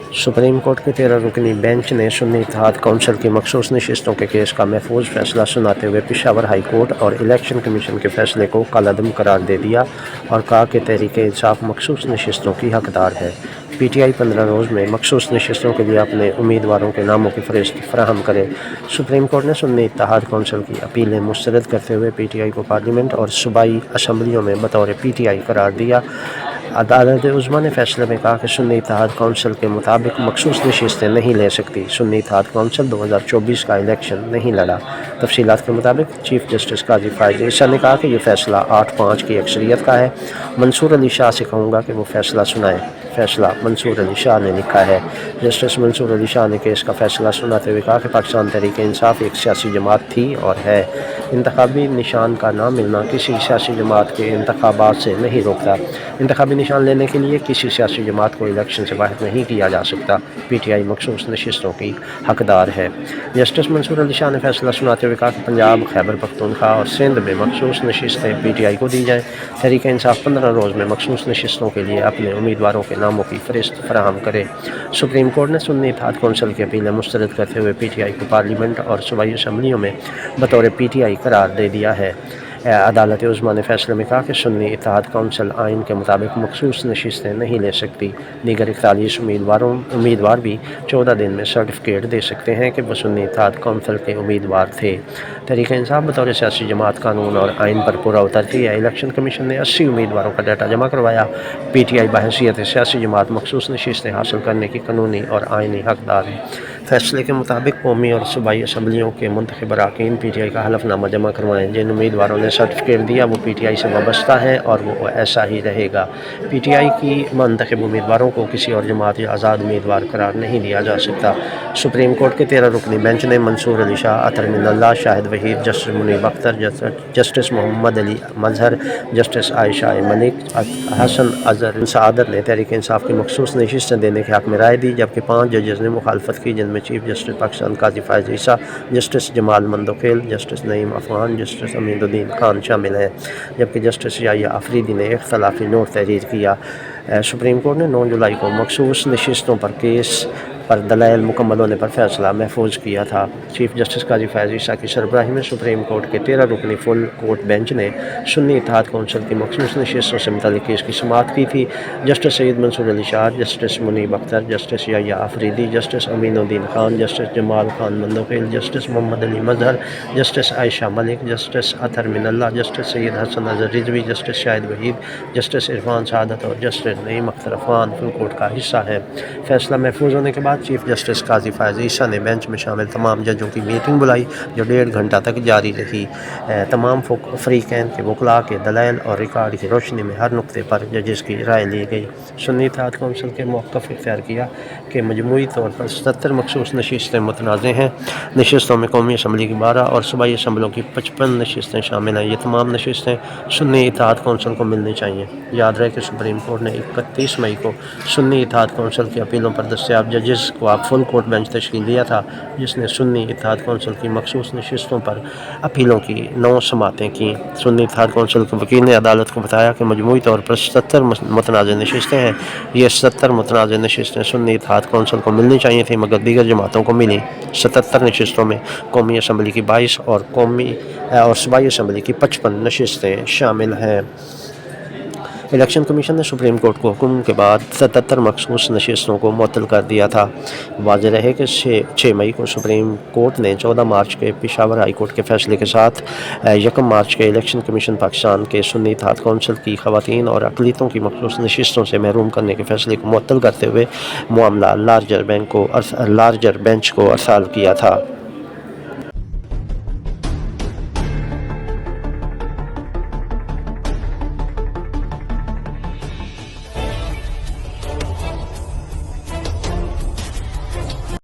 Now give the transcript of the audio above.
Supreme court के 13 रुकनी bench ने सुन्नी इत्तेहाद council की मखसूस नशिस्तों के केस का महफूज फैसला सुनाते हुए पेशावर हाई कोर्ट और इलेक्शन कमीशन के फैसले को कलअदम करार दे दिया और कहा कि तहरीक इंसाफ मखसूस नशिस्तों की हकदार है। PTI 15 रोज़ में मखसूस नशिस्तों के लिए अपने उम्मीदवारों के नामों की फहरिस्त फराहम करे। सुप्रीम कोर्ट ने सुन्नी इत्तेहाद कौंसिल की अपीलें मुस्तरद करते हुए PTI को पार्लियामेंट और सूबाई असम्बलियों में बतौर PTI करार दिया। अदालत उज़्मा ने फैसले में कहा कि सुन्नी इत्तेहाद कौंसिल के मुताबिक मखसूस नशिस्तें नहीं ले सकती। सुन्नी इत्तेहाद कौंसिल 2024 का इलेक्शन नहीं लड़ा। तफसीलात के मुताबिक चीफ जस्टिस काजी फायज़ ईसा ने कहा कि यह फ़ैसला 8-5 की अक्सरियत का है। मंसूर अली शाह से कहूँगा कि वो फ़ैसला सुनाएं। फैसला मंसूर अली शाह ने लिखा है। जस्टिस मंसूर अली शाह ने केस का फैसला सुनाते हुए कहा कि पाकिस्तान तहरीक इंसाफ एक सियासी जमात थी और है। इंतखाबी निशान का ना मिलना किसी सियासी जमात के इंतखाबात से नहीं रोकता। इंतखाबी निशान लेने के लिए किसी सियासी जमात को इलेक्शन से बाहर नहीं किया जा सकता। PTI मखसूस नशिस्तों की हकदार है। जस्टिस मंसूर अली शाह ने फैसला सुनाते हुए कहा कि पंजाब, खैबर पख्तूनख्वा और सिंध में मखसूस नशिस्तें PTI को दी जाएँ। तहरीक इंसाफ 15 रोज़ में मखसूस नशिस्तों के लिए अपने उम्मीदवारों के नामों की फहरिस्त फराहम करे। सुप्रीम कोर्ट ने सुन्नी इत्तेहाद कौंसिल की अपीलें मुस्तरद करते हुए PTI को पार्लियामेंट और सूबाई असम्बलियों में बतौर PTI करार दे दिया है। अदालत उज़्मा ने फैसले में कहा कि सुन्नी इत्तेहाद कौंसिल आइन के मुताबिक मखसूस नशिस्तें नहीं ले सकती। दीगर 41 उम्मीदवार भी 14 दिन में सर्टिफिकेट दे सकते हैं कि वो सुन्नी इत्तेहाद कौंसिल के उम्मीदवार थे। तहरीक इंसाफ बतौर सियासी जमात कानून और आइन पर पूरा उतरती है। इलेक्शन कमीशन ने 80 उम्मीदवारों का डाटा जमा करवाया। PTI बहैसियत सियासी जमात मखसूस नशिस्तें हासिल करने की कानूनी और आइनी हकदार है। फैसले के मुताबिक कौमी और सूबाई असम्बलियों के मुंतखब अरकान PTI का हलफनामा जमा करवाएँ। जिन उम्मीदवारों ने सर्टिफिकेट दिया वो PTI से वाबस्ता है और वो ऐसा ही रहेगा। PTI की मुंतखब उम्मीदवारों को किसी और जमात या आज़ाद उम्मीदवार करार नहीं दिया जा सकता। सुप्रीम कोर्ट के 13 रुकनी बेंच ने मंसूर अली शाह, अतर Minallah, Shahid Waheed, justice Munib Akhtar, justice Muhammad Ali Mazhar, justice Ayesha Malik, Hasan Azhar Saadat ने तहरीक इंसाफ की मखसूस नशिस्तें देने के हक़ में राय दी, जबकि 5 जजेस ने मुखालफत की, जिनमें chief justice Pakistan Qazi Faez Isa, justice Jamal Mandokhel, justice Naeem Afghan, justice Aminuddin Khan शामिल हैं। जबकि जस्टिस याहिया अफरीदी ने इख्तलाफी नोट तहरीर किया। सुप्रीम कोर्ट ने 9 जुलाई को मखसूस नशिस्तों पर केस पर दलाइल मुकम्मल होने पर फैसला महफूज किया था। चीफ जस्टिस काजी फायज़ ईसा की सरबराही में सुप्रीम कोर्ट के 13 रुकनी फुल कोर्ट बेंच ने सुन्नी इत्तेहाद कौंसिल की मखसूस नशिस्तों से मुताल्लिक़ केस की समाअत की थी। Justice Syed Mansoor Ali Shah, justice Munib Akhtar, justice Yahya Afridi, justice Aminuddin Khan, justice Jamal Khan Mandokhel, justice Muhammad Ali Mazhar, justice Ayesha Malik, justice Athar Minallah, justice Syed Hassan Azhar Rizvi, justice Shahid Waheed, justice Irfan Saadat और justice Naeem Akhtar Afghan full court का हिस्सा है। फैसला महफूज होने के बाद चीफ जस्टिस काजी फायज़ ईसा ने बेंच में शामिल तमाम जजों की मीटिंग बुलाई, जो 1.5 घंटा तक जारी रही। तमाम फ़रीक़ैन के वकला के दलाइल और रिकॉर्ड की रोशनी में हर नुक्ते पर जजेस की राय ली गई। सुन्नी इत्तेहाद कौंसिल के मौक़िफ़ इख्तियार किया कि मजमूई तौर पर 77 मखसूस नशिस्तें मुतनाज़ हैं। नशिस्तों में कौमी असम्बली की 12 और सूबाई असम्बलियों की 55 नशिस्तें शामिल हैं। ये तमाम नशिस्तें सुन्नी इत्तेहाद कौंसिल को मिलनी चाहिए। याद रहे कि सुप्रीम कोर्ट ने 31 मई को सुन्नी इत्तेहाद कौंसिल की अपीलों पर दस्तयाब जजेस को फुल कोर्ट बेंच तश्कील दिया था, जिसने सुन्नी इत्तेहाद कौंसिल की मखसूस नशिस्तों पर अपीलों की 9 समातें की। सुन्नी इत्तेहाद कौंसिल के वकील ने अदालत को बताया कि मजमूई तौर पर 77 मुतनाज़ नशिस्तें हैं। ये 77 मुतनाज़ नशिस्तें सुन्नी इत्तेहाद कौंसिल को मिलनी चाहिए थी, मगर दीगर जमातों को मिली। 77 नशिस्तों में कौमी असम्बली की 22 और सूबाई असम्बली की 55 नशिस्तें शामिल हैं। इलेक्शन कमीशन ने सुप्रीम कोर्ट को हुक्म के बाद 77 मखसूस नशिस्तों को मुअत्तल कर दिया था। वाज़ेह रहे कि 6 मई को सुप्रीम कोर्ट ने 14 मार्च के पेशावर हाई कोर्ट के फैसले के साथ 1 मार्च के इलेक्शन कमीशन पाकिस्तान के सुन्नी इत्तेहाद कौंसिल की ख़वातीन और अक़लियतों की मखसूस नशिस्तों से महरूम करने के फैसले को मुअत्तल करते हुए मामला लार्जर बेंच को अरसाल किया था।